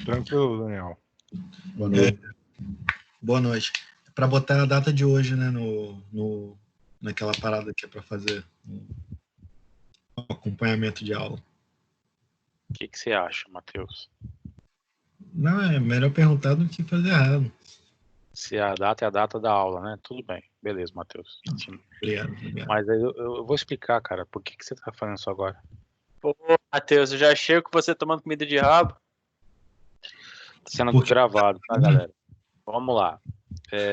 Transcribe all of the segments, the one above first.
Tranquilo, Daniel. Boa noite. Boa noite. Para botar a data de hoje, né, naquela parada que é para fazer um acompanhamento de aula. O que você acha, Matheus? Não, é melhor perguntar do que fazer errado. Se a data é a data da aula, né? Tudo bem. Beleza, Matheus. Obrigado. Mas aí eu vou explicar, cara, por que você tá fazendo isso agora. Pô, Matheus, eu já chego com você tomando comida de rabo. Tá sendo gravado, tá, galera? Vamos lá.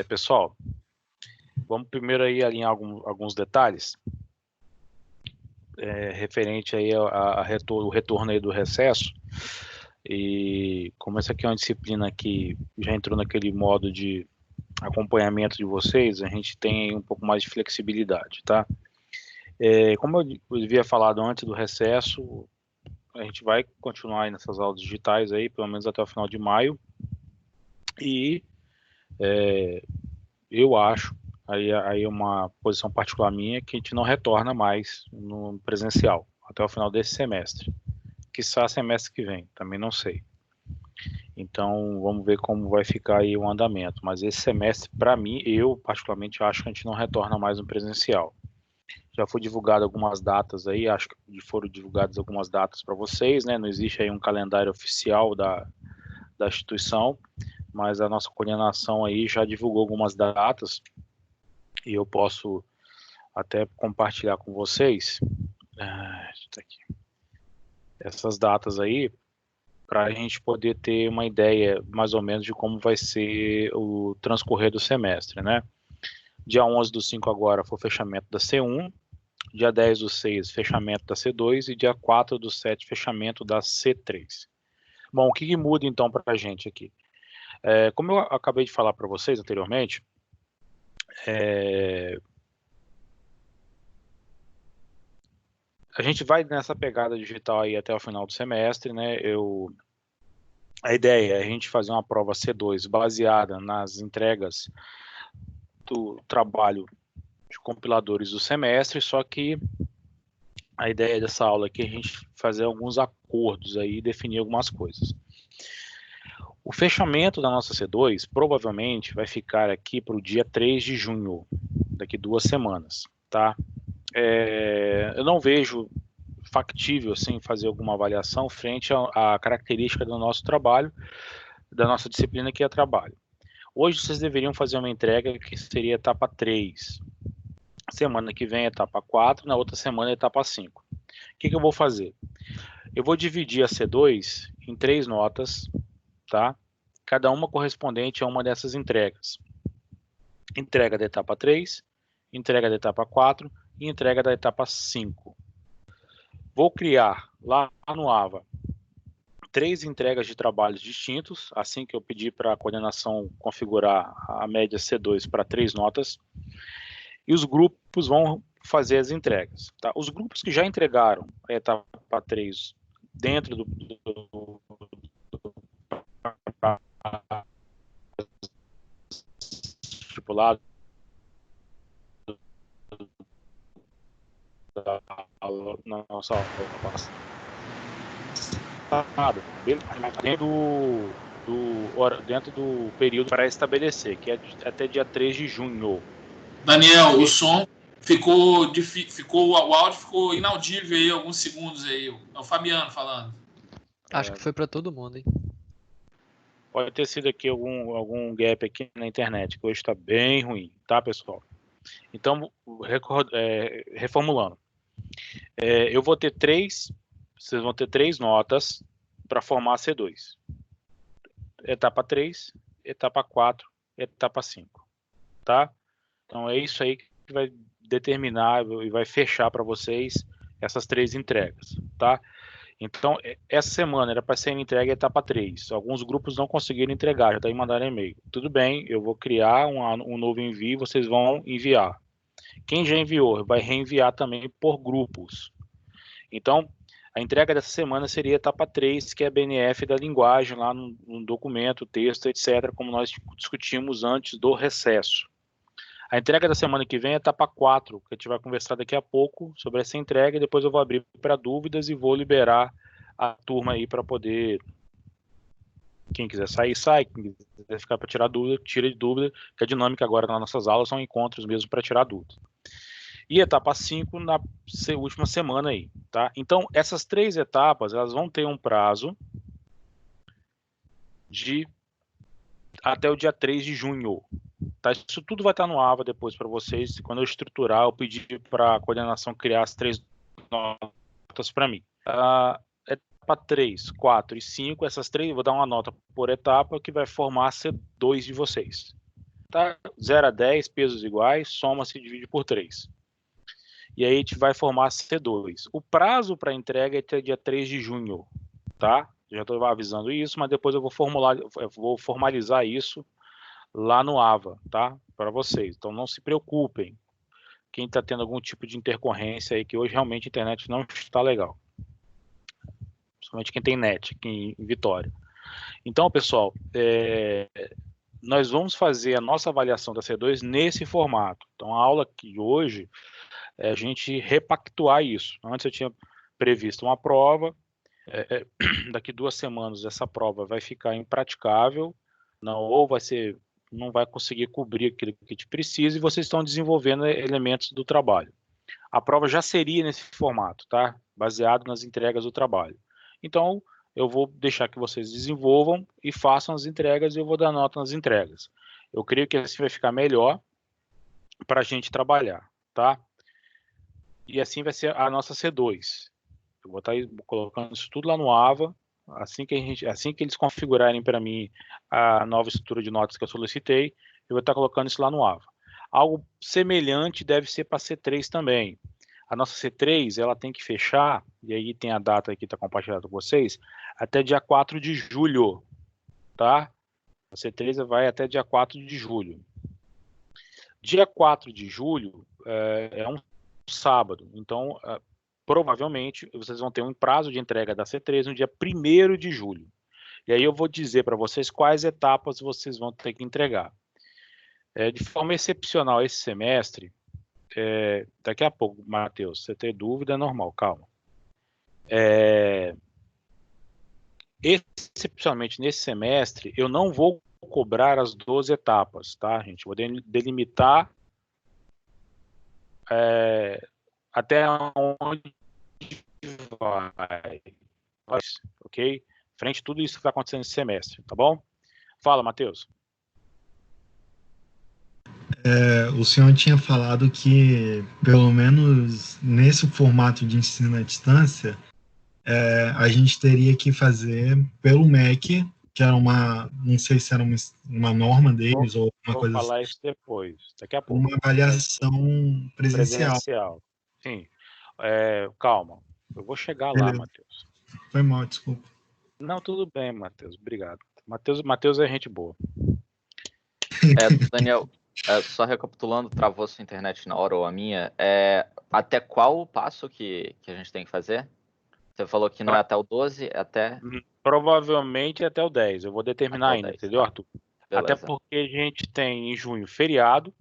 Pessoal, vamos primeiro aí alinhar alguns detalhes. Referente aí o retorno aí do recesso. E como essa aqui é uma disciplina que já entrou naquele modo de acompanhamento de vocês, a gente tem um pouco mais de flexibilidade, tá? Como eu havia falado antes do recesso, a gente vai continuar aí nessas aulas digitais aí, pelo menos até o final de maio, e eu acho, aí é uma posição particular minha, que a gente não retorna mais no presencial, até o final desse semestre, quiçá semestre que vem, também não sei. Então, vamos ver como vai ficar aí o andamento. Mas esse semestre, para mim, eu particularmente acho que a gente não retorna mais no presencial. Já foi divulgado algumas datas aí, acho que foram divulgadas algumas datas para vocês, né? Não existe aí um calendário oficial da instituição, mas a nossa coordenação aí já divulgou algumas datas e eu posso até compartilhar com vocês essas datas aí, para a gente poder ter uma ideia mais ou menos de como vai ser o transcorrer do semestre, né? Dia 11/5 agora foi o fechamento da C1, dia 10/6 fechamento da C2 e dia 4/7 fechamento da C3. Bom, o que muda então para a gente aqui? Como eu acabei de falar para vocês anteriormente, a gente vai nessa pegada digital aí até o final do semestre, né? A ideia é a gente fazer uma prova C2 baseada nas entregas do trabalho de compiladores do semestre, só que a ideia dessa aula aqui é a gente fazer alguns acordos aí e definir algumas coisas. O fechamento da nossa C2 provavelmente vai ficar aqui para o dia 3 de junho, daqui 2 semanas, tá? Eu não vejo factível assim fazer alguma avaliação frente à característica do nosso trabalho, da nossa disciplina que é trabalho. Hoje vocês deveriam fazer uma entrega que seria etapa 3. Semana que vem etapa 4, na outra semana etapa 5. O que eu vou fazer? Eu vou dividir a C2 em 3 notas, tá? Cada uma correspondente a uma dessas entregas. Entrega da etapa 3, entrega da etapa 4 e entrega da etapa 5. Vou criar lá no AVA 3 entregas de trabalhos distintos, assim que eu pedir para a coordenação configurar a média C2 para 3 notas, e os grupos vão fazer as entregas. Tá? Os grupos que já entregaram a etapa 3 dentro do estipulado na nossa aula passada, dentro do período para estabelecer, que é até dia 3 de junho. Daniel, o som ficou, o áudio ficou inaudível aí alguns segundos aí. É o Fabiano falando. Acho que foi para todo mundo, hein? Pode ter sido aqui algum gap aqui na internet, que hoje está bem ruim, tá, pessoal? Então, reformulando. Eu vou ter vocês vão ter 3 notas para formar a C2. Etapa 3, etapa 4, etapa 5, tá? Então é isso aí que vai determinar e vai fechar para vocês essas 3 entregas, tá? Então, essa semana era para ser entregue a etapa 3. Alguns grupos não conseguiram entregar, já está aí mandando e-mail. Tudo bem, eu vou criar um novo envio, vocês vão enviar. Quem já enviou vai reenviar também por grupos. Então, a entrega dessa semana seria a etapa 3, que é a BNF da linguagem, lá no documento, texto, etc., como nós discutimos antes do recesso. A entrega da semana que vem é a etapa 4, que a gente vai conversar daqui a pouco sobre essa entrega, e depois eu vou abrir para dúvidas e vou liberar a turma aí para poder Quem quiser sair, sai. Quem quiser ficar para tirar dúvida, tira de dúvida, que a dinâmica agora nas nossas aulas são encontros mesmo para tirar dúvida. E etapa 5 na última semana aí, tá? Então, essas 3 etapas, elas vão ter um prazo de até o dia 3 de junho. Tá? Isso tudo vai estar no AVA depois para vocês. Quando eu estruturar, eu pedi para a coordenação criar as 3 notas para mim. Etapa 3, 4 e 5, essas 3, eu vou dar uma nota por etapa que vai formar C2 de vocês. Tá? 0 a 10, pesos iguais, soma-se e divide por 3. E aí a gente vai formar C2. O prazo para entrega é até dia 3 de junho, tá? Já estou avisando isso, mas depois eu vou formalizar isso lá no AVA, tá? Para vocês. Então não se preocupem. Quem está tendo algum tipo de intercorrência aí, que hoje realmente a internet não está legal. Principalmente quem tem net aqui em Vitória. Então, pessoal, nós vamos fazer a nossa avaliação da C2 nesse formato. Então, a aula aqui hoje é a gente repactuar isso. Antes eu tinha previsto uma prova. Daqui 2 semanas essa prova vai ficar impraticável, ou não vai conseguir cobrir aquilo que a gente precisa, e vocês estão desenvolvendo elementos do trabalho. A prova já seria nesse formato, tá? Baseado nas entregas do trabalho. Então, eu vou deixar que vocês desenvolvam e façam as entregas, e eu vou dar nota nas entregas. Eu creio que assim vai ficar melhor para a gente trabalhar, tá? E assim vai ser a nossa C2. Eu vou estar colocando isso tudo lá no AVA, assim que eles configurarem para mim a nova estrutura de notas que eu solicitei, eu vou estar colocando isso lá no AVA. Algo semelhante deve ser para C3 também. A nossa C3, ela tem que fechar, e aí tem a data aqui que está compartilhada com vocês, até dia 4 de julho, tá? A C3 vai até dia 4 de julho. Dia 4 de julho é um sábado, então provavelmente vocês vão ter um prazo de entrega da C3 no dia 1º de julho. E aí eu vou dizer para vocês quais etapas vocês vão ter que entregar. De forma excepcional esse semestre, daqui a pouco, Matheus, você ter dúvida é normal, calma. Excepcionalmente nesse semestre, eu não vou cobrar as 12 etapas, tá, gente? Vou delimitar até onde vai, ok? Frente a tudo isso que está acontecendo nesse semestre, tá bom? Fala, Matheus. O senhor tinha falado que, pelo menos nesse formato de ensino à distância, a gente teria que fazer pelo MEC, que era não sei se era uma norma deles ou alguma coisa assim. Vou falar isso depois, daqui a pouco. Uma avaliação presencial. Sim. Calma, eu vou chegar lá, Matheus. Foi mal, desculpa. Não, tudo bem, Matheus, obrigado. Matheus é gente boa. Daniel, só recapitulando, travou sua internet na hora ou a minha, até qual o passo que a gente tem que fazer? Você falou que não é até o 12, é até... Provavelmente até o 10, eu vou determinar ainda, 10, entendeu, tá, Arthur? Beleza. Até porque a gente tem em junho feriado,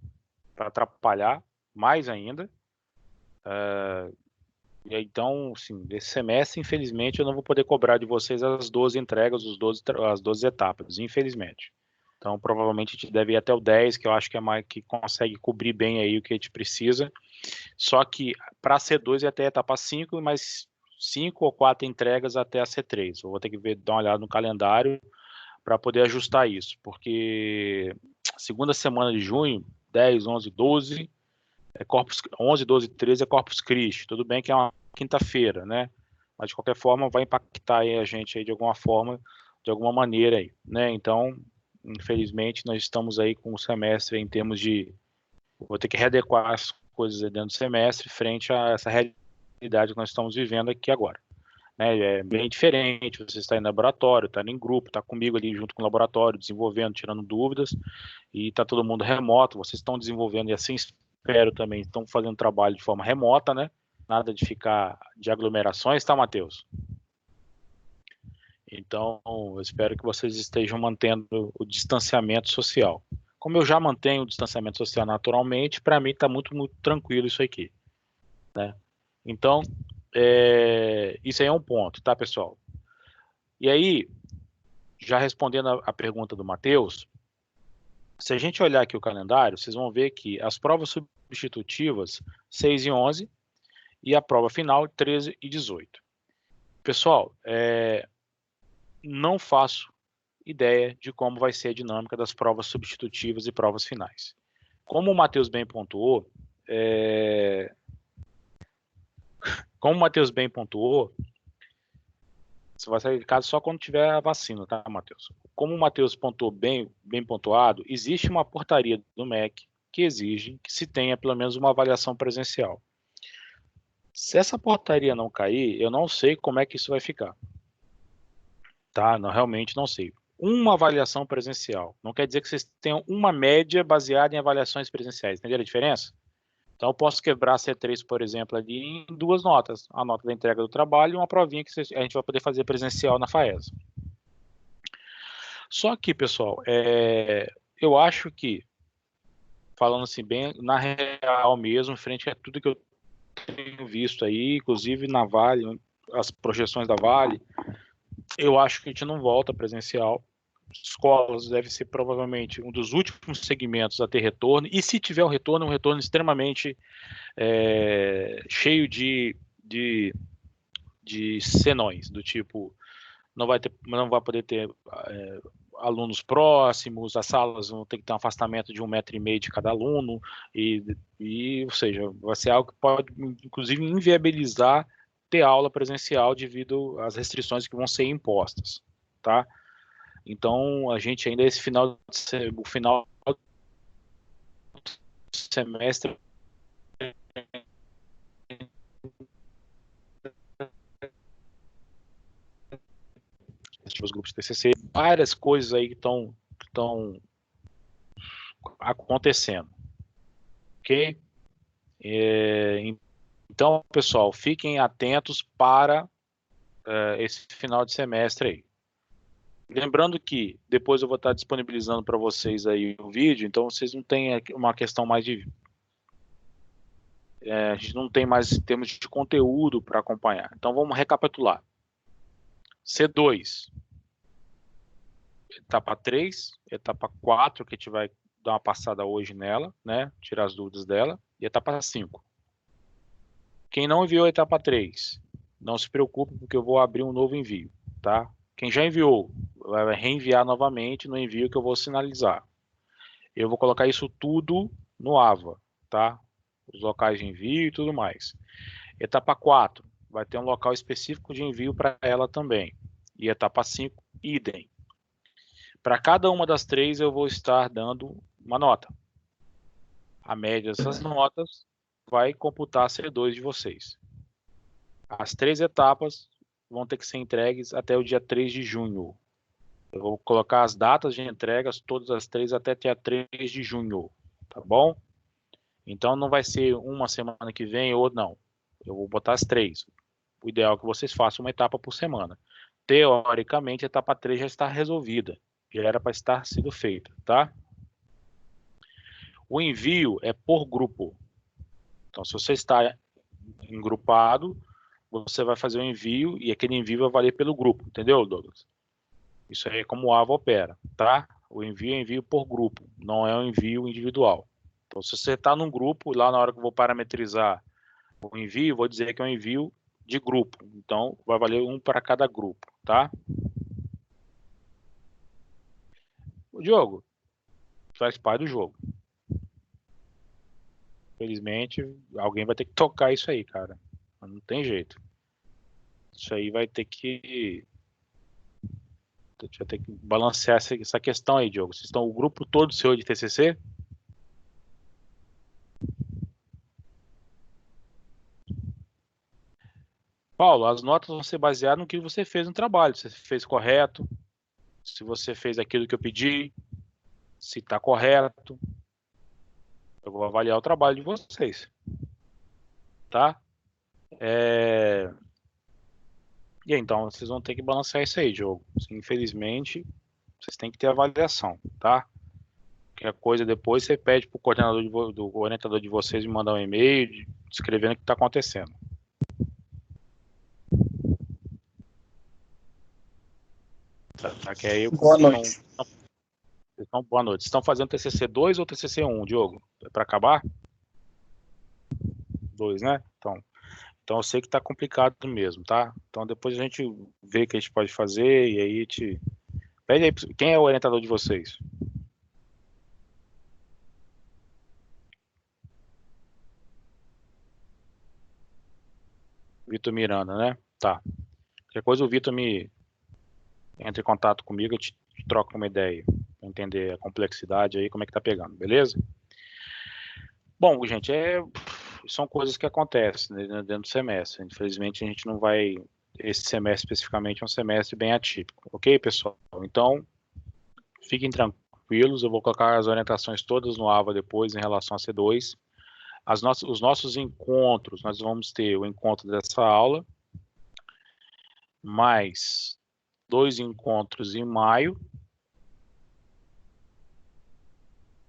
para atrapalhar mais ainda. Então, assim, esse semestre, infelizmente, eu não vou poder cobrar de vocês as 12 entregas, as 12 etapas, infelizmente. Então, provavelmente, a gente deve ir até o 10, que eu acho que é mais que consegue cobrir bem aí o que a gente precisa. Só que para a C2 é até a etapa 5, mas 5 ou 4 entregas até a C3. Eu vou ter que dar uma olhada no calendário para poder ajustar isso, porque segunda semana de junho, 10, 11, 12, 11, 12 e 13 é Corpus Christi. Tudo bem que é uma quinta-feira, né? Mas de qualquer forma vai impactar aí a gente aí de alguma forma, de alguma maneira aí, né? Então, infelizmente, nós estamos aí com o semestre em termos de... Vou ter que readequar as coisas dentro do semestre frente a essa realidade que nós estamos vivendo aqui agora. É bem diferente, você está em laboratório, está em grupo, está comigo ali junto com o laboratório, desenvolvendo, tirando dúvidas, e está todo mundo remoto, vocês estão desenvolvendo, e assim espero também, estão fazendo trabalho de forma remota, né? Nada de ficar de aglomerações, tá, Matheus? Então, eu espero que vocês estejam mantendo o distanciamento social. Como eu já mantenho o distanciamento social naturalmente, para mim está muito, muito tranquilo isso aqui, né? Então, isso aí é um ponto, tá, pessoal? E aí, já respondendo a pergunta do Matheus, se a gente olhar aqui o calendário, vocês vão ver que as provas substitutivas 6 e 11 e a prova final 13 e 18. Pessoal, não faço ideia de como vai ser a dinâmica das provas substitutivas e provas finais. Como o Matheus bem pontuou, você vai sair de casa só quando tiver a vacina, tá, Matheus? Como o Matheus pontuou bem pontuado, existe uma portaria do MEC que exige que se tenha pelo menos uma avaliação presencial. Se essa portaria não cair, eu não sei como é que isso vai ficar. Tá? Realmente não sei. Uma avaliação presencial não quer dizer que vocês tenham uma média baseada em avaliações presenciais. Entenderam a diferença? Então, eu posso quebrar a C3, por exemplo, ali em 2 notas. A nota da entrega do trabalho e uma provinha que a gente vai poder fazer presencial na FAESA. Só que, pessoal, eu acho que, falando assim, bem na real mesmo, frente a tudo que eu tenho visto aí, inclusive na Vale, as projeções da Vale, eu acho que a gente não volta presencial. Escolas deve ser provavelmente um dos últimos segmentos a ter retorno, e se tiver um retorno extremamente cheio de senões, do tipo, não vai poder ter alunos próximos, as salas vão ter que ter um afastamento de 1,5 metro de cada aluno, ou seja, vai ser algo que pode, inclusive, inviabilizar ter aula presencial devido às restrições que vão ser impostas, tá? Então, a gente ainda, o final do semestre, os grupos de TCC, várias coisas aí que estão acontecendo, ok? Então, pessoal, fiquem atentos para esse final de semestre aí. Lembrando que depois eu vou estar disponibilizando para vocês aí o vídeo, então vocês não têm uma questão mais de... a gente não tem mais termos de conteúdo para acompanhar. Então vamos recapitular. C2, etapa 3, etapa 4, que a gente vai dar uma passada hoje nela, né? Tirar as dúvidas dela, e etapa 5. Quem não enviou a etapa 3, não se preocupe, porque eu vou abrir um novo envio, tá? Quem já enviou, vai reenviar novamente no envio que eu vou sinalizar. Eu vou colocar isso tudo no AVA, tá? Os locais de envio e tudo mais. Etapa 4, vai ter um local específico de envio para ela também. E etapa 5, idem. Para cada uma das 3, eu vou estar dando uma nota. A média dessas notas vai computar a C2 de vocês. As 3 etapas vão ter que ser entregues até o dia 3 de junho. Eu vou colocar as datas de entregas, todas as 3 até dia 3 de junho, tá bom? Então não vai ser uma semana que vem ou não. Eu vou botar as 3. O ideal é que vocês façam uma etapa por semana. Teoricamente, a etapa 3 já está resolvida. Já era para estar sido feita, tá? O envio é por grupo. Então, se você está engrupado, você vai fazer o envio e aquele envio vai valer pelo grupo, entendeu, Douglas? Isso aí é como o AVA opera, tá? O envio é envio por grupo, não é um envio individual. Então, se você está num grupo, lá na hora que eu vou parametrizar o envio, vou dizer que é um envio de grupo. Então, vai valer um para cada grupo, tá? O Diogo faz parte do jogo. Infelizmente, alguém vai ter que tocar isso aí, cara. Não tem jeito. Isso aí vai ter que... A gente vai ter que balancear essa questão aí, Diogo. Vocês estão o grupo todo seu de TCC? Paulo, as notas vão ser baseadas no que você fez no trabalho. Se você fez correto, se você fez aquilo que eu pedi, se está correto. Eu vou avaliar o trabalho de vocês. Tá? E então, vocês vão ter que balancear isso aí, Diogo. Infelizmente, vocês têm que ter avaliação, tá? Qualquer coisa depois você pede para o coordenador do orientador de vocês me mandar um e-mail descrevendo o que está acontecendo. Tá, que aí Boa noite. Boa noite. Vocês estão fazendo TCC 2 ou TCC 1, Diogo? É para acabar? 2, né? Então eu sei que tá complicado mesmo, tá? Então depois a gente vê o que a gente pode fazer e aí te... Pede aí, quem é o orientador de vocês? Vitor Miranda, né? Tá. Qualquer coisa o Vitor me entra em contato comigo, eu te troco uma ideia para entender a complexidade aí, como é que tá pegando, beleza? Bom, gente, são coisas que acontecem, né, dentro do semestre. Infelizmente a gente não vai, esse semestre especificamente é um semestre bem atípico, ok, pessoal? Então, fiquem tranquilos, eu vou colocar as orientações todas no AVA depois em relação a C2. Os nossos encontros, nós vamos ter o encontro dessa aula, mais 2 encontros em maio,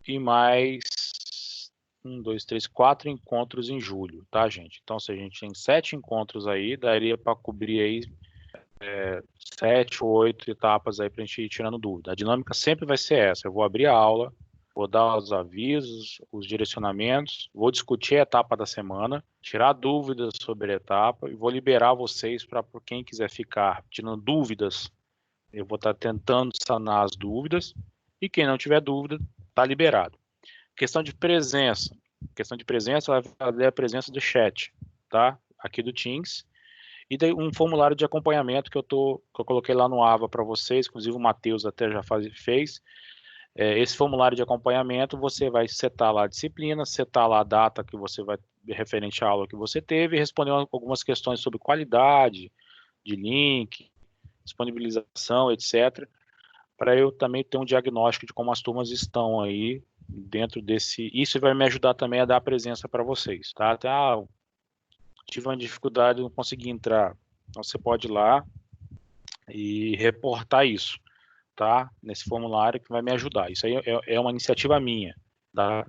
e mais 1, 2, 3, 4 encontros em julho, tá, gente? Então, se a gente tem 7 encontros aí, daria para cobrir aí 7 ou 8 etapas aí para a gente ir tirando dúvida. A dinâmica sempre vai ser essa. Eu vou abrir a aula, vou dar os avisos, os direcionamentos, vou discutir a etapa da semana, tirar dúvidas sobre a etapa e vou liberar vocês para quem quiser ficar tirando dúvidas. Eu vou estar tentando sanar as dúvidas e quem não tiver dúvida está liberado. Questão de presença vai valer a presença do chat, tá? Aqui do Teams. E daí um formulário de acompanhamento que eu coloquei lá no AVA para vocês, inclusive o Matheus até já fez. Esse formulário de acompanhamento, você vai setar lá a disciplina, setar lá a data que você vai, referente à aula que você teve, e responder algumas questões sobre qualidade de link, disponibilização, etc., para eu também ter um diagnóstico de como as turmas estão aí dentro desse... Isso vai me ajudar também a dar presença para vocês, tá? Até, tive uma dificuldade, não consegui entrar. Então você pode ir lá e reportar isso, tá? Nesse formulário que vai me ajudar. Isso aí é uma iniciativa minha, tá?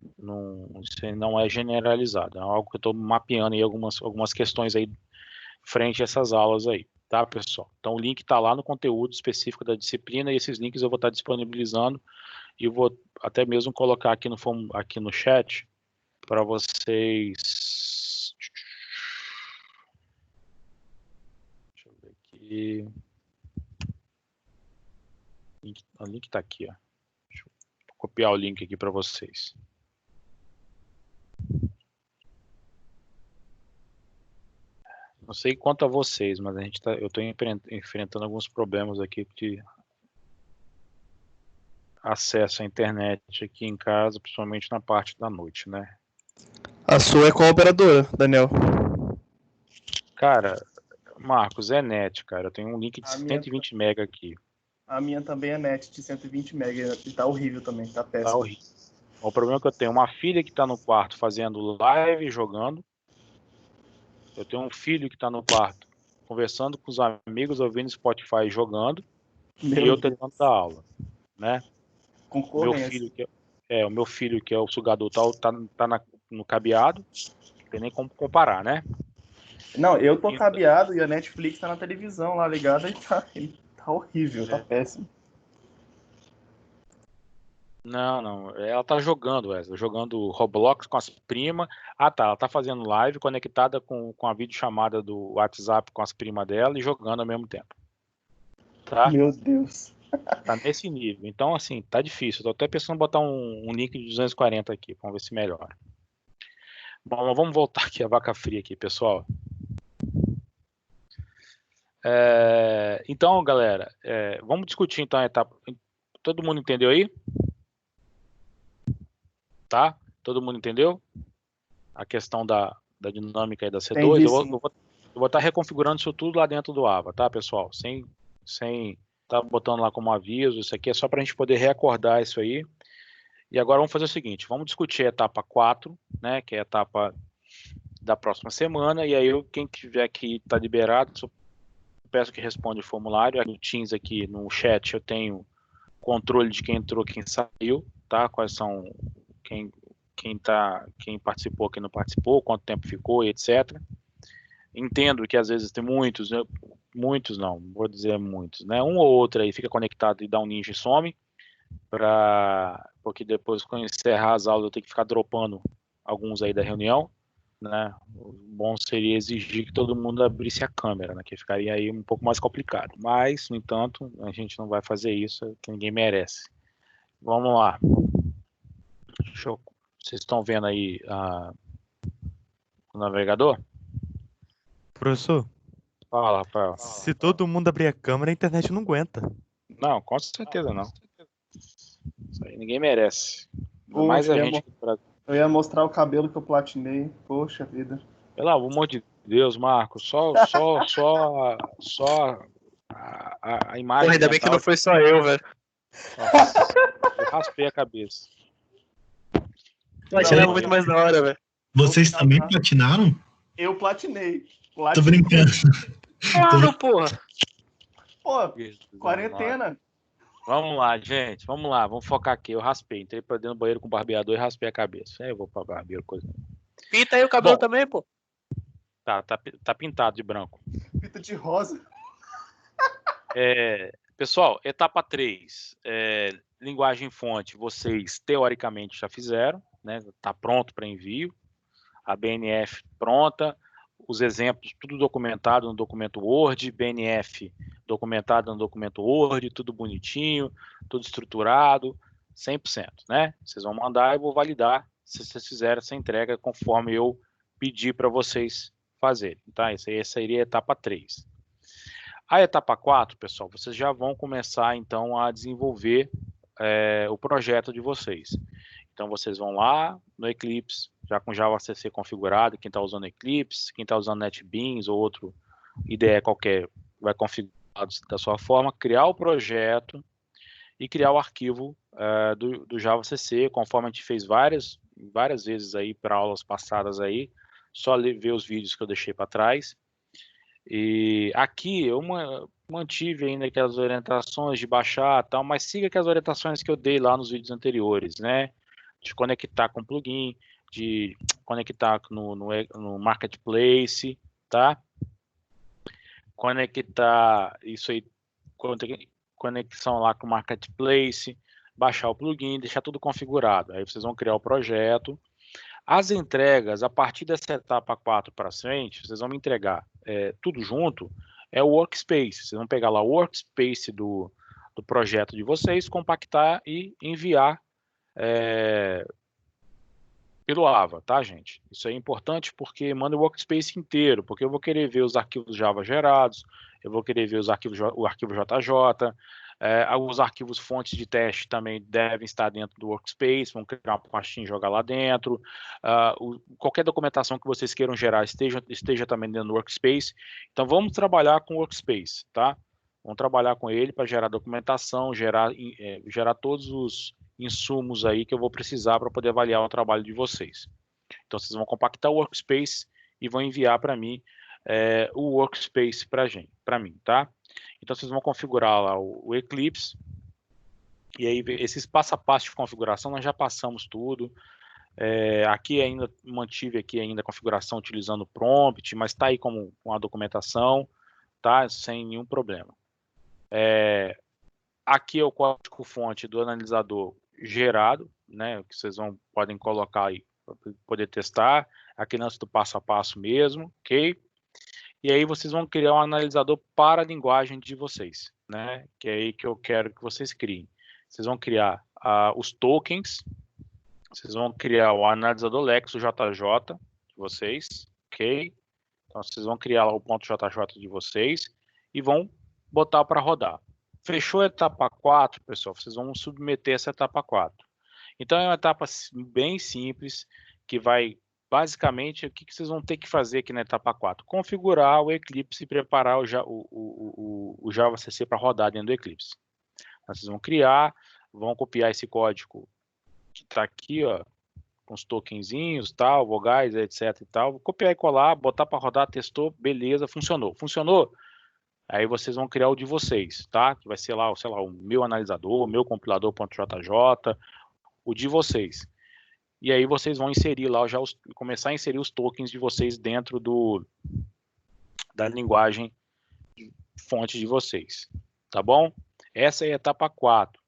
Isso aí não é generalizado, é algo que eu estou mapeando aí algumas questões aí frente a essas aulas aí, tá, pessoal? Então o link está lá no conteúdo específico da disciplina e esses links eu vou estar disponibilizando e vou até mesmo colocar aqui no chat para vocês. Deixa eu ver aqui. O link está aqui, ó. Deixa eu copiar o link aqui para vocês. Não sei quanto a vocês, mas eu estou enfrentando alguns problemas aqui de acesso à internet aqui em casa, principalmente na parte da noite, né? A sua é qual operadora, Daniel? Cara, Marcos, é net, cara. Eu tenho um link de A 120 MB aqui. A minha também é net de 120 MB e tá horrível também, tá péssimo. Tá horrível. O problema é que eu tenho uma filha que tá no quarto fazendo live, jogando. Eu tenho um filho que tá no quarto conversando com os amigos, ouvindo Spotify, jogando. E eu tentando dar aula, né? O meu filho, que é o sugador, tá no cabeado. Não tem nem como comparar, né? Não, eu tô cabeado e a Netflix tá na televisão lá ligada e tá horrível, tá péssimo. Não, ela tá jogando, Wesley, jogando Roblox com as primas. Ah, tá, ela tá fazendo live conectada com a videochamada do WhatsApp com as primas dela e jogando ao mesmo tempo. Tá? Meu Deus. Tá nesse nível. Então, assim, tá difícil. Tô até pensando em botar um link de 240 aqui, vamos ver se melhora. Bom, vamos voltar aqui a vaca fria aqui, pessoal. Então, galera, vamos discutir então a etapa. Todo mundo entendeu aí? Tá? Todo mundo entendeu? A questão da dinâmica aí da C2. Eu vou estar reconfigurando isso tudo lá dentro do AVA, tá, pessoal? Sem estar botando lá como aviso. Isso aqui é só para a gente poder reacordar isso aí. E agora vamos fazer o seguinte, vamos discutir a etapa 4, né, que é a etapa da próxima semana, e aí quem tiver aqui está liberado, eu peço que responda o formulário. No Teams aqui, no chat, eu tenho controle de quem entrou, quem saiu, tá? Quais são, quem participou, quem não participou, quanto tempo ficou, etc. Entendo que às vezes tem muitos não, vou dizer muitos, né? Um ou outro aí fica conectado e dá um ninja e some, porque depois quando encerrar as aulas eu tenho que ficar dropando alguns aí da reunião, né? O bom seria exigir que todo mundo abrisse a câmera, né? Que ficaria aí um pouco mais complicado. Mas, no entanto, a gente não vai fazer isso, que ninguém merece. Vamos lá. Vocês estão vendo aí o navegador? Professor, Fala, Rafael. se todo mundo abrir a câmera, a internet não aguenta. Não, com certeza não. Isso aí ninguém merece. Poxa, Mais a gente. Eu ia mostrar o cabelo que eu platinei. Poxa vida. Pelo amor de Deus, Marcos, só a imagem. Porra, ainda bem que não foi só eu, velho. Nossa, eu raspei a cabeça. Platinar é muito mais da hora, velho. Vocês também platinaram? Eu platinei. Tô brincando. Claro, porra. Pô, quarentena. Vamos lá, gente. Vamos lá, vamos focar aqui. Eu raspei. Entrei pra dentro do banheiro com o barbeador e raspei a cabeça. Aí eu vou pra barbeiro, coisa. Pinta aí o cabelo também, pô. Tá pintado de branco. Pinta de rosa. Pessoal, etapa 3. Linguagem fonte, vocês teoricamente já fizeram, né? Tá pronto para envio. A BNF pronta. Os exemplos, tudo documentado no documento Word, BNF documentado no documento Word, tudo bonitinho, tudo estruturado, 100%, né? Vocês vão mandar e eu vou validar se vocês fizerem essa entrega conforme eu pedi para vocês fazerem, tá? Essa seria a etapa 3. A etapa 4, pessoal, vocês já vão começar, então, a desenvolver o projeto de vocês. Então, vocês vão lá no Eclipse, já com Java CC configurado, quem está usando Eclipse, quem está usando NetBeans ou outro IDE qualquer, vai configurar da sua forma, criar o projeto e criar o arquivo do Java CC, conforme a gente fez várias vezes aí para aulas passadas aí, só ver os vídeos que eu deixei para trás. E aqui eu mantive ainda aquelas orientações de baixar tal, mas siga aquelas orientações que eu dei lá nos vídeos anteriores, né? De conectar com plugin, de conectar no Marketplace, tá? Conectar isso aí, conexão lá com o Marketplace, baixar o plugin, deixar tudo configurado. Aí vocês vão criar o projeto. As entregas, a partir dessa etapa 4 para frente, vocês vão me entregar tudo junto, é o Workspace. Vocês vão pegar lá o Workspace do projeto de vocês, compactar e enviar pelo AVA, tá, gente? Isso é importante porque manda o Workspace inteiro, porque eu vou querer ver os arquivos Java gerados, eu vou querer ver o arquivo JJ, os arquivos fontes de teste também devem estar dentro do Workspace, vão criar uma pastinha e jogar lá dentro. Qualquer documentação que vocês queiram gerar esteja também dentro do Workspace. Então vamos trabalhar com o Workspace, tá? Vamos trabalhar com ele para gerar documentação, gerar todos os insumos aí que eu vou precisar para poder avaliar o trabalho de vocês. Então vocês vão compactar o Workspace e vão enviar para mim o Workspace para mim, tá? Então vocês vão configurar lá o Eclipse e aí esses passo a passo de configuração nós já passamos tudo. Aqui ainda mantive a configuração utilizando o prompt, mas está aí com a documentação, tá? Sem nenhum problema. Aqui é o código fonte do analisador gerado, né? Que vocês podem colocar aí para poder testar. Aqui antes do passo a passo mesmo, ok? E aí vocês vão criar um analisador para a linguagem de vocês, né? Que é aí que eu quero que vocês criem. Vocês vão criar os tokens, vocês vão criar o analisador Lexo JJ de vocês, ok? Então vocês vão criar lá o ponto .jj de vocês e vão botar para rodar. Fechou a etapa 4, pessoal, vocês vão submeter essa etapa 4. Então é uma etapa bem simples, que vai, basicamente, o que vocês vão ter que fazer aqui na etapa 4? Configurar o Eclipse e preparar o Java CC para rodar dentro do Eclipse. Então, vocês vão criar, vão copiar esse código que está aqui, ó, com os tokenzinhos, tal, vogais, etc e tal. Vou copiar e colar, botar para rodar, testou, beleza, funcionou. Funcionou? Aí vocês vão criar o de vocês, tá? Que vai ser lá, sei lá, o meu analisador, o meu compilador.jj, o de vocês. E aí vocês vão inserir lá, começar a inserir os tokens de vocês dentro do da linguagem fonte de vocês, tá bom? Essa é a etapa 4.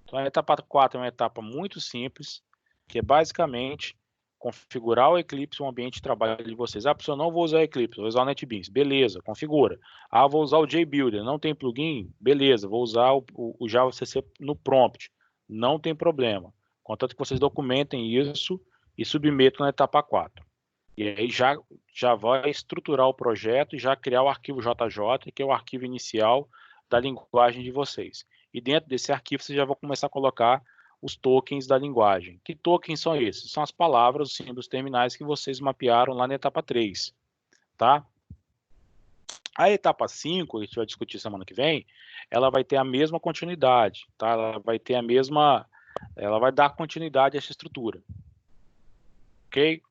Então, a etapa 4 é uma etapa muito simples, que é basicamente configurar o Eclipse, o ambiente de trabalho de vocês. Ah, professor, não vou usar o Eclipse, vou usar o NetBeans. Beleza, configura. Ah, vou usar o JBuilder, não tem plugin? Beleza, vou usar o JavaCC no prompt. Não tem problema. Contanto que vocês documentem isso e submetam na etapa 4. E aí já vai estruturar o projeto e já criar o arquivo JJ, que é o arquivo inicial da linguagem de vocês. E dentro desse arquivo vocês já vão começar a colocar os tokens da linguagem. Que tokens são esses? São as palavras, os símbolos terminais que vocês mapearam lá na etapa 3. Tá? A etapa 5, que a gente vai discutir semana que vem, ela vai ter a mesma continuidade. Tá? Ela vai dar continuidade a essa estrutura. Ok?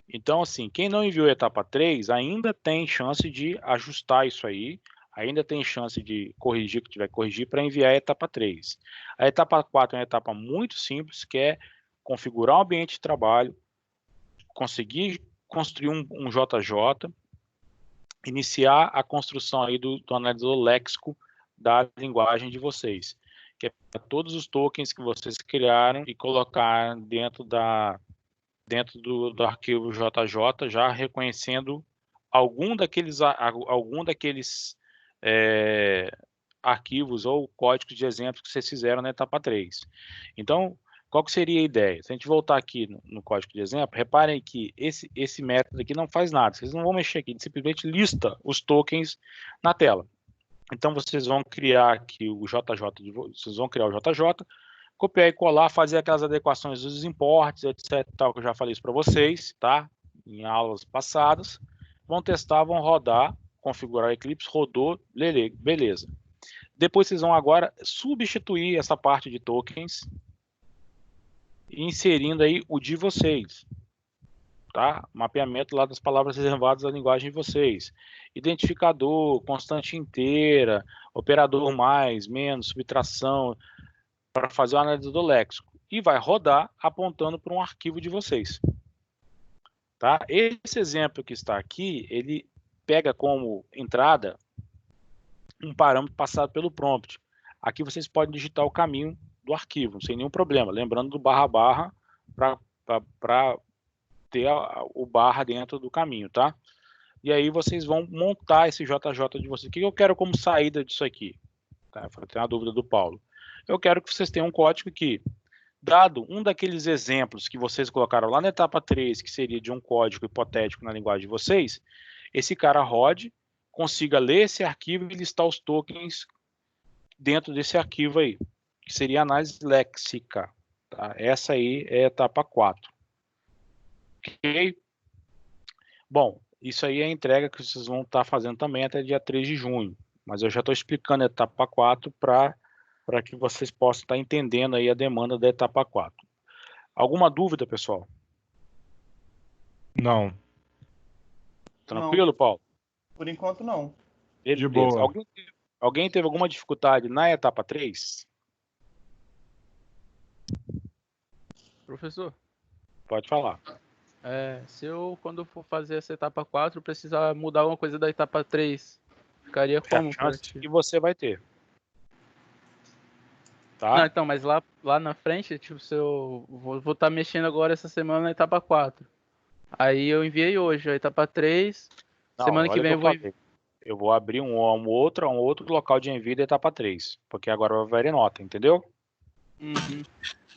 Então, assim, quem não enviou a etapa 3 ainda tem chance de ajustar isso aí, ainda tem chance de corrigir o que tiver que corrigir para enviar a etapa 3. A etapa 4 é uma etapa muito simples, que é configurar um ambiente de trabalho, conseguir construir um JJ, iniciar a construção aí do analisador léxico da linguagem de vocês, que é todos os tokens que vocês criaram e colocar dentro do arquivo JJ, já reconhecendo algum daqueles arquivos ou códigos de exemplos que vocês fizeram na etapa 3. Então, qual que seria a ideia? Se a gente voltar aqui no código de exemplo, reparem que esse método aqui não faz nada, vocês não vão mexer aqui, ele simplesmente lista os tokens na tela. Então, vocês vão criar aqui o JJ, vocês vão criar o JJ, copiar e colar, fazer aquelas adequações dos imports, etc, tal, que eu já falei isso para vocês, tá? Em aulas passadas. Vão testar, vão rodar, configurar o Eclipse, rodou, beleza. Depois vocês vão agora substituir essa parte de tokens, inserindo aí o de vocês, tá? Mapeamento lá das palavras reservadas da linguagem de vocês. Identificador, constante inteira, operador mais, menos, subtração, para fazer o analisador léxico. E vai rodar apontando para um arquivo de vocês. Tá? Esse exemplo que está aqui, ele pega como entrada um parâmetro passado pelo prompt. Aqui vocês podem digitar o caminho do arquivo, sem nenhum problema. Lembrando do barra para ter o barra dentro do caminho, tá? E aí vocês vão montar esse JJ de vocês. O que eu quero como saída disso aqui? Tá? Tem uma dúvida do Paulo. Eu quero que vocês tenham um código que, dado um daqueles exemplos que vocês colocaram lá na etapa 3, que seria de um código hipotético na linguagem de vocês, esse cara rode, consiga ler esse arquivo e listar os tokens dentro desse arquivo aí, que seria análise léxica. Tá? Essa aí é a etapa 4. Ok? Bom, isso aí é a entrega que vocês vão estar fazendo também até dia 3 de junho. Mas eu já estou explicando a etapa 4 para que vocês possam estar entendendo aí a demanda da etapa 4. Alguma dúvida, pessoal? Não. Tranquilo, não. Paulo? Por enquanto, não. De boa. Alguém teve alguma dificuldade na etapa 3? Professor? Pode falar. Se eu, quando for fazer essa etapa 4, precisar mudar alguma coisa da etapa 3, ficaria como? A chance que você vai ter. Tá? Não, então, mas lá na frente, tipo, se eu vou estar mexendo agora essa semana na etapa 4. Aí eu enviei hoje a etapa 3. Não, semana que vem eu vou abrir um outro local de envio da etapa 3, porque agora vai haver nota, entendeu? Uhum.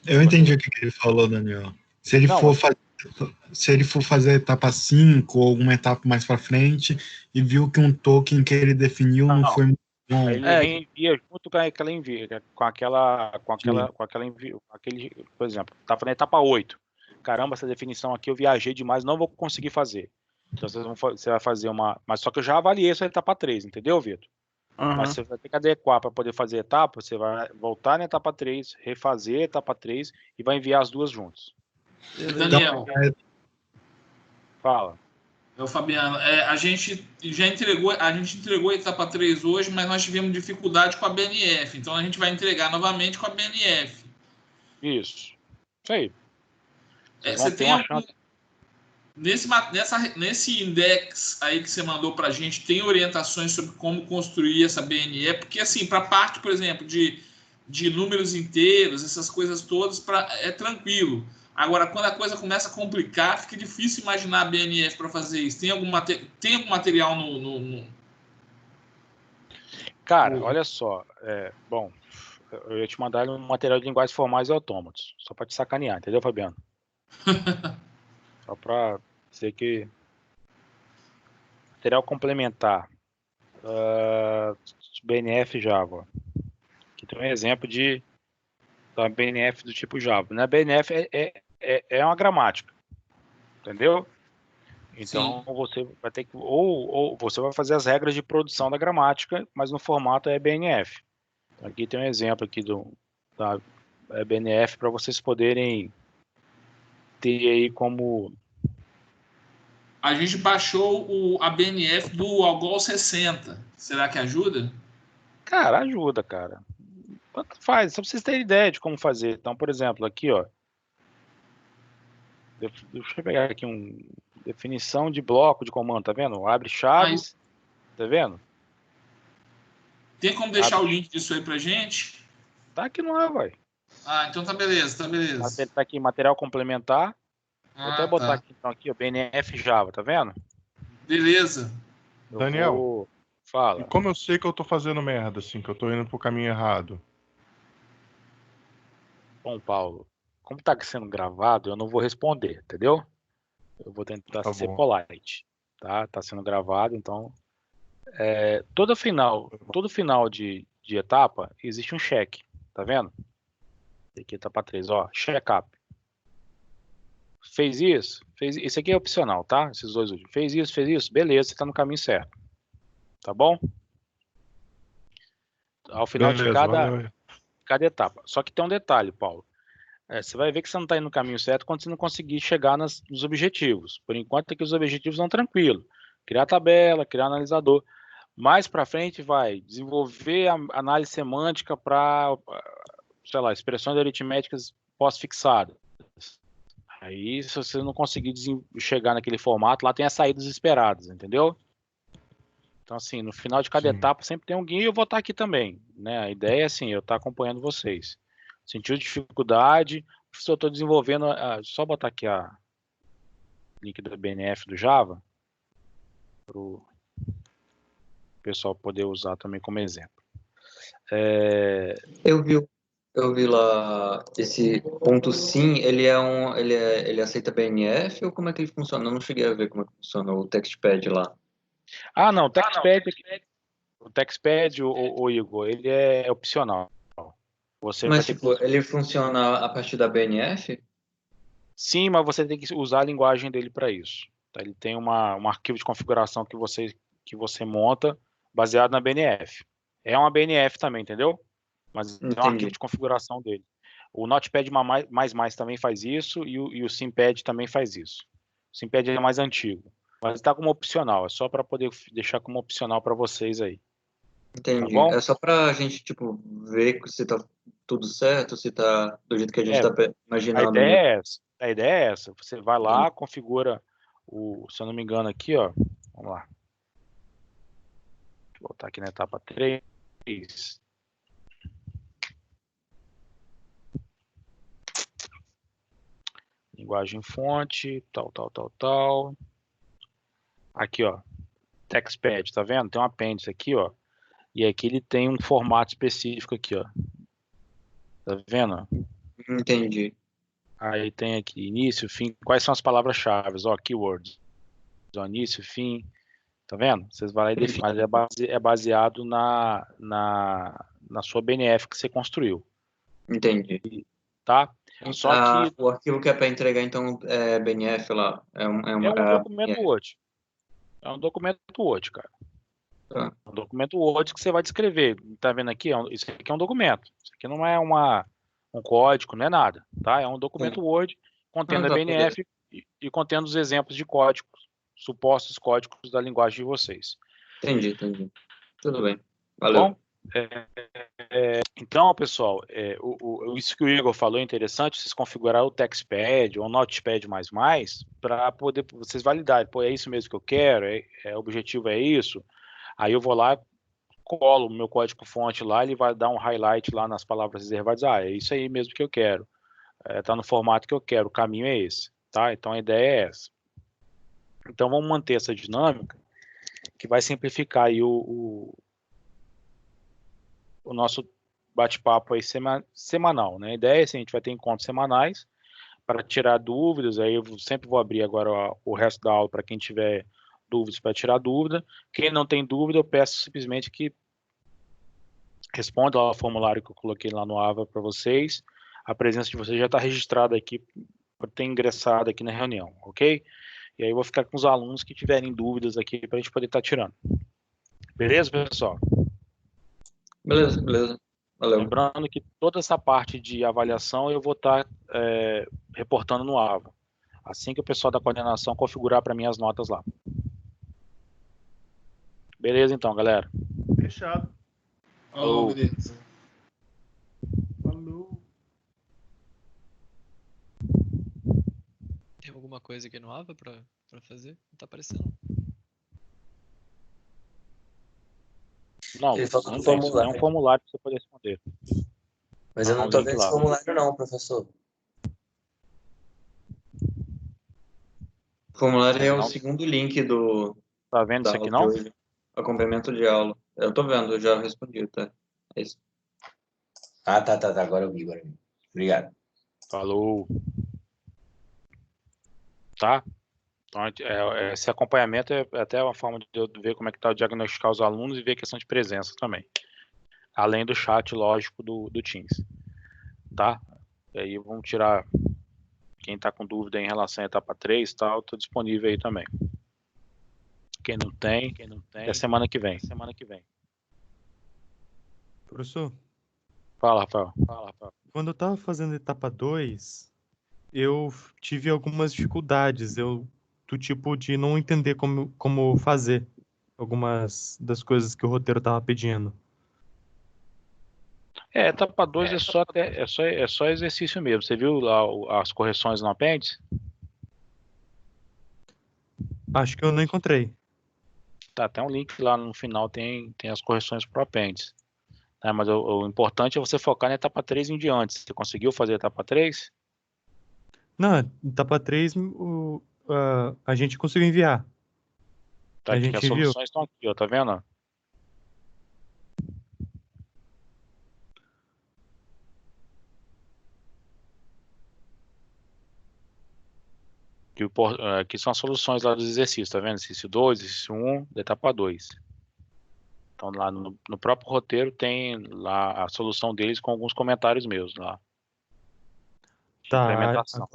Eu entendi o que ele falou, Daniel. Se ele for fazer a etapa 5 ou alguma etapa mais para frente e viu que um token que ele definiu não foi muito bom. Ele reenvia junto com aquela envio, por exemplo, tá na etapa 8. Caramba, essa definição aqui eu viajei demais, não vou conseguir fazer. Então você vai fazer mas só que eu já avaliei essa etapa 3, entendeu, Vitor? Uhum. Mas você vai ter que adequar para poder fazer etapa, você vai voltar na etapa 3, refazer a etapa 3 e vai enviar as duas juntas. Daniel. Fala. Fabiano, a gente já entregou a etapa 3 hoje, mas nós tivemos dificuldade com a BNF, então a gente vai entregar novamente com a BNF. Isso aí. Nesse index aí que você mandou para a gente, tem orientações sobre como construir essa BNE? Porque, assim, para a parte, por exemplo, de números inteiros, essas coisas todas, é tranquilo. Agora, quando a coisa começa a complicar, fica difícil imaginar a BNF para fazer isso. Tem algum material no... Cara, olha só. Bom, eu ia te mandar um material de linguagens formais e autômatos, só para te sacanear, entendeu, Fabiano? Só para dizer que material complementar, BNF Java. Aqui tem um exemplo da BNF do tipo Java. Na BNF é uma gramática, entendeu? Então você vai ter que ou você vai fazer as regras de produção da gramática, mas no formato é BNF. Aqui tem um exemplo aqui da BNF para vocês poderem ter aí como... A gente baixou a BNF do Algol 60. Será que ajuda? Cara, ajuda, cara. Quanto faz? Só pra vocês terem ideia de como fazer. Então, por exemplo, aqui, ó. Deixa eu pegar aqui definição de bloco de comando, tá vendo? Abre chaves, tá vendo? Tem como deixar o link disso aí pra gente? Tá aqui no ar, vai. Então tá beleza, tá beleza. Tá aqui, material complementar. Vou até botar aqui, então, aqui, ó, BNF Java, tá vendo? Beleza. Daniel, fala. E como eu sei que eu tô fazendo merda, assim, que eu tô indo pro caminho errado? Bom, Paulo, como tá sendo gravado, eu não vou responder, entendeu? Eu vou tentar ser polite, tá? Tá sendo gravado, então... todo final de etapa, existe um check, tá vendo? Aqui, etapa 3, ó, check-up. Fez isso? Esse aqui é opcional, tá? Esses dois últimos. Fez isso, beleza, você tá no caminho certo. Tá bom? Ao final de cada etapa. Só que tem um detalhe, Paulo. Você vai ver que você não está indo no caminho certo quando você não conseguir chegar nos objetivos. Por enquanto, aqui os objetivos estão tranquilos. Criar tabela, criar analisador. Mais para frente vai desenvolver a análise semântica para, sei lá, expressões aritméticas pós-fixadas. Aí, se você não conseguir chegar naquele formato, lá tem as saídas esperadas, entendeu? Então, assim, no final de cada etapa sempre tem um guia e eu vou estar aqui também, né? A ideia é, assim, eu estar acompanhando vocês. Sentiu dificuldade, professor, eu estou desenvolvendo, só botar aqui o link da BNF do Java, para o pessoal poder usar também como exemplo. Eu vi lá esse ponto sim, ele aceita BNF ou como é que ele funciona? Eu não cheguei a ver como é que funciona o TextPad lá. Não, o TextPad, o Igor, ele é opcional. Mas, tipo, ele funciona a partir da BNF? Sim, mas você tem que usar a linguagem dele para isso. Tá? Ele tem um arquivo de configuração que você monta baseado na BNF. É uma BNF também, entendeu? Mas tem um arquivo de configuração dele. O Notepad++ também faz isso e o Simpad também faz isso. O Simpad é mais antigo. Mas está como opcional. É só para poder deixar como opcional para vocês aí. Entendi. Tá bom? É só para a gente, tipo, ver se tá tudo certo, se tá do jeito que a gente tá imaginando. A ideia é essa. Você vai lá, configura se eu não me engano aqui, ó. Vamos lá. Vou botar aqui na etapa 3. Linguagem fonte, tal. Aqui, ó. TextPad, tá vendo? Tem um apêndice aqui, ó. E aqui ele tem um formato específico aqui, ó. Tá vendo? Entendi. Aí tem aqui início, fim. Quais são as palavras-chave? Ó, keywords. Ó, início, fim. Tá vendo? Vocês vão lá e definem. Mas é baseado na sua BNF que você construiu. Entendi. Tá? Só que o arquivo que é para entregar, então, é BNF lá? É um documento Word. É um documento Word, cara. Tá. É um documento Word que você vai descrever. Tá vendo aqui? Isso aqui é um documento. Isso aqui não é um código, não é nada. Tá? É um documento Word contendo a BNF e contendo os exemplos de códigos, supostos códigos da linguagem de vocês. Entendi. Tudo bem. Valeu. Bom, Então, pessoal, isso que o Igor falou é interessante, vocês configurar o TextPad ou o Notepad++, para poder vocês validarem, pô, é isso mesmo que eu quero, o objetivo é isso, aí eu vou lá, colo o meu código-fonte lá, ele vai dar um highlight lá nas palavras reservadas, é isso aí mesmo que eu quero, tá no formato que eu quero, o caminho é esse, tá? Então a ideia é essa. Então vamos manter essa dinâmica, que vai simplificar aí o nosso bate-papo aí semanal, né? A ideia é assim, a gente vai ter encontros semanais para tirar dúvidas, aí eu sempre vou abrir agora o resto da aula para quem tiver dúvidas para tirar dúvida. Quem não tem dúvida, eu peço simplesmente que responda lá o formulário que eu coloquei lá no AVA para vocês. A presença de vocês já está registrada aqui por ter ingressado aqui na reunião, ok? E aí eu vou ficar com os alunos que tiverem dúvidas aqui para a gente poder estar tirando. Beleza, pessoal? Beleza, beleza. Valeu. Lembrando que toda essa parte de avaliação eu vou estar reportando no AVA. Assim que o pessoal da coordenação configurar para mim as notas lá. Beleza então, galera? Fechado. Falou, beleza. Falou. Tem alguma coisa aqui no AVA pra fazer? Não tá aparecendo. Não, Ele falou não do tem. Só tem formulário. um formulário para você poder responder. Mas eu não tô vendo esse formulário não, professor. O formulário é o segundo link do... Tá vendo isso aqui não? Acompanhamento de aula. Eu tô vendo, eu já respondi, tá? É isso. Ah, tá. Agora eu vi. Obrigado. Falou. Tá? Então, esse acompanhamento é até uma forma de eu ver como é que tá o diagnosticar os alunos e ver a questão de presença também. Além do chat, lógico, do Teams. Tá? E aí vamos tirar quem tá com dúvida em relação à etapa 3 e tal, tô disponível aí também. Quem não tem, é semana que vem. Professor, Fala, Rafael. quando eu tava fazendo a etapa 2, eu tive algumas dificuldades, do tipo de não entender como fazer algumas das coisas que o roteiro tava pedindo. Etapa 2 é só exercício mesmo. Você viu lá as correções no apêndice? Acho que eu não encontrei. Tá, tem um link lá no final, tem as correções pro apêndice. Mas o importante é você focar na etapa 3 em diante. Você conseguiu fazer a etapa 3? Não, etapa 3 a gente conseguiu enviar. Tá, A aqui, gente as enviou. soluções estão aqui, ó, tá vendo? Aqui são as soluções lá dos exercícios, tá vendo? Exercício 2, exercício 1, da etapa 2. Então lá no próprio roteiro tem lá a solução deles com alguns comentários meus lá. Tá, Implementação.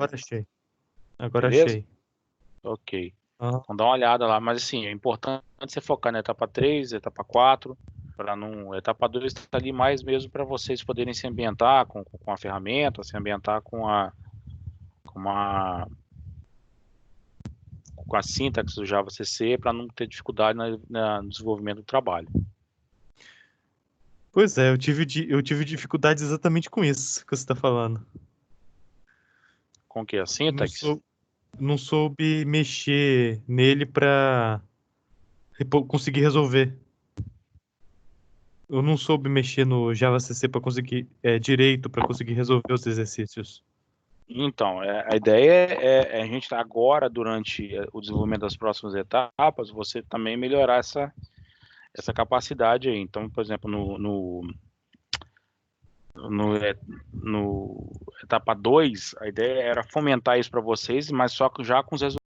Agora Beleza? achei. Ok. Aham. Então dá uma olhada lá, mas assim, é importante você focar na etapa 3, etapa 4, para não. Etapa 2 está ali mais mesmo para vocês poderem se ambientar com a ferramenta, se ambientar com a sintaxe do Java CC, para não ter dificuldade no desenvolvimento do trabalho. Pois é, eu tive dificuldades exatamente com isso que você está falando. Com o que? A sintaxe? Não soube mexer nele para conseguir resolver. Eu não soube mexer no Java CC para conseguir direito para conseguir resolver os exercícios. Então, a ideia é a gente agora, durante o desenvolvimento das próximas etapas, você também melhorar essa capacidade aí. Então, por exemplo, no etapa 2, a ideia era fomentar isso para vocês, mas só que já com os resultados